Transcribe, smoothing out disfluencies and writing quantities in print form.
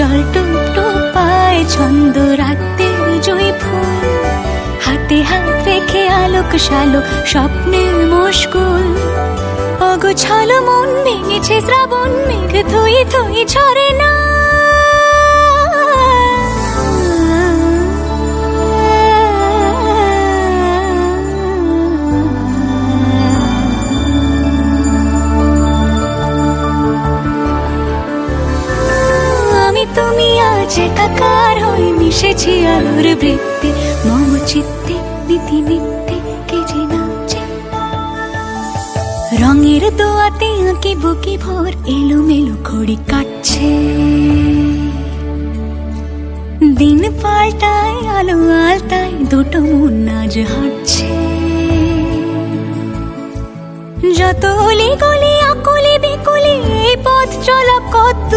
জল টুপ টুপ পায় ছন্দ রাখতে জুঁই ফুল, হাতে হাত রেখে আলোক শালোক স্বপ্নে মুশকুল। অগোছালো মন ভেঙেছে শ্রাবণ মেঘ থই থই ঝরে না। আমি তুমি আজ একাকার হয়ে মিশেছি আলোর বৃত্তে, মম চিত্তে নীতি নিত্যে কে যে নাচে। রঙের দোয়াতে আঁকি বুকি ভোর এলোমেলো ঘড়ি কাটছে। দিন পাল্টায় আলো আলতায় দুটো মন আজ হাঁটছে। যত অলি গলি আকুলি বিকুলি এই পথ চলা কত